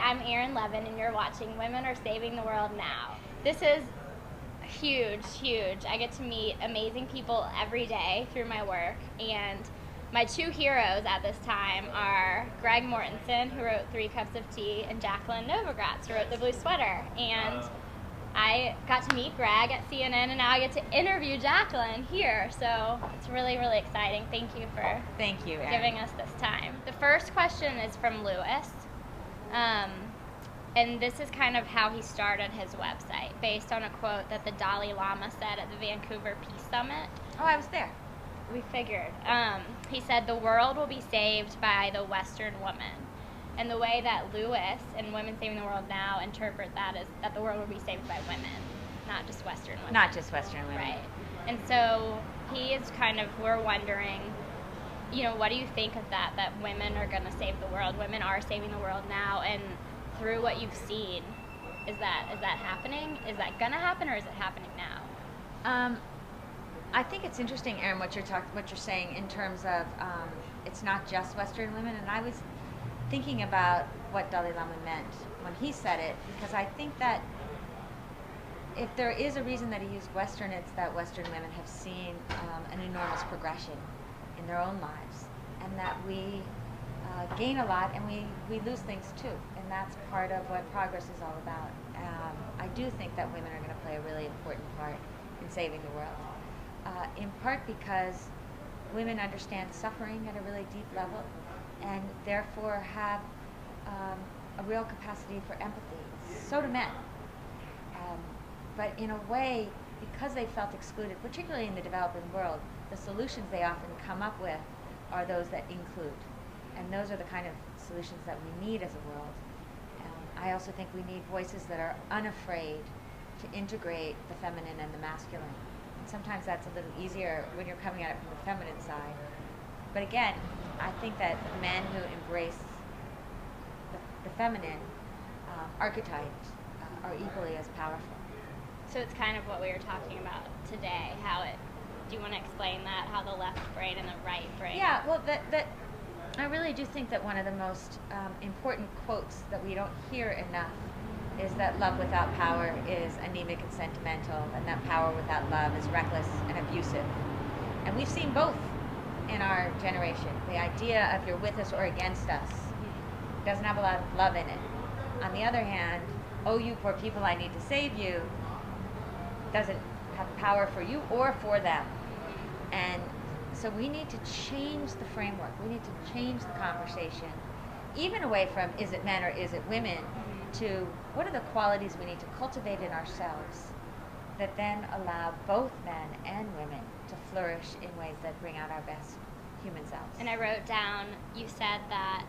I'm Erin Levin, and you're watching Women Are Saving the World Now. This is huge, huge. I get to meet amazing people every day through my work, and my two heroes at this time are Greg Mortensen, who wrote 3 Cups of Tea, and Jacqueline Novogratz, who wrote The Blue Sweater. And I got to meet Greg at CNN, and now I get to interview Jacqueline here. So it's really, really exciting. Thank you for giving us this time. The first question is from Lewis. And this is kind of how he started his website, based on a quote that the Dalai Lama said at the Vancouver Peace Summit. Oh, I was there. We figured. He said, "The world will be saved by the Western woman." And the way that Lewis and Women Saving the World Now interpret that is that the world will be saved by women, not just Western women. Not just Western women. Right. And so he is we're wondering, what do you think of that women are going to save the world? Women are saving the world now, and through what you've seen, is that happening? Is that going to happen, or is it happening now? I think it's interesting, Erin, what you're saying in terms of it's not just Western women, and I was thinking about what Dalai Lama meant when he said it, because I think that if there is a reason that he used Western, it's that Western women have seen an enormous progression in their own lives, and that we gain a lot and we lose things too, and that's part of what progress is all about. I do think that women are going to play a really important part in saving the world, in part because women understand suffering at a really deep level, and therefore have a real capacity for empathy. So do men. But in a way, because they felt excluded, particularly in the developing world, the solutions they often come up with are those that include. And those are the kind of solutions that we need as a world. I also think we need voices that are unafraid to integrate the feminine and the masculine. And sometimes that's a little easier when you're coming at it from the feminine side. But again, I think that men who embrace the feminine archetypes are equally as powerful. So it's kind of what we were talking about today, do you want to explain that, how the left brain and the right brain? Yeah, well, I really do think that one of the most important quotes that we don't hear enough is that love without power is anemic and sentimental, and that power without love is reckless and abusive. And we've seen both in our generation. The idea of you're with us or against us doesn't have a lot of love in it. On the other hand, oh, you poor people, I need to save you, doesn't have power for you or for them. And so we need to change the framework. We need to change the conversation, even away from is it men or is it women, to what are the qualities we need to cultivate in ourselves that then allow both men and women to flourish in ways that bring out our best human selves. And I wrote down, you said that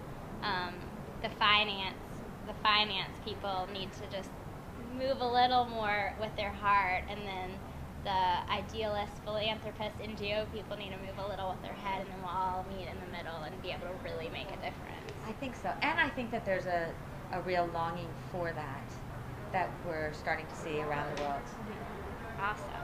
the finance people need to just move a little more with their heart, and then the idealist, philanthropist, NGO people need to move a little with their head, and then we'll all meet in the middle and be able to really make a difference. I think so. And I think that there's a real longing for that we're starting to see around the world. Awesome.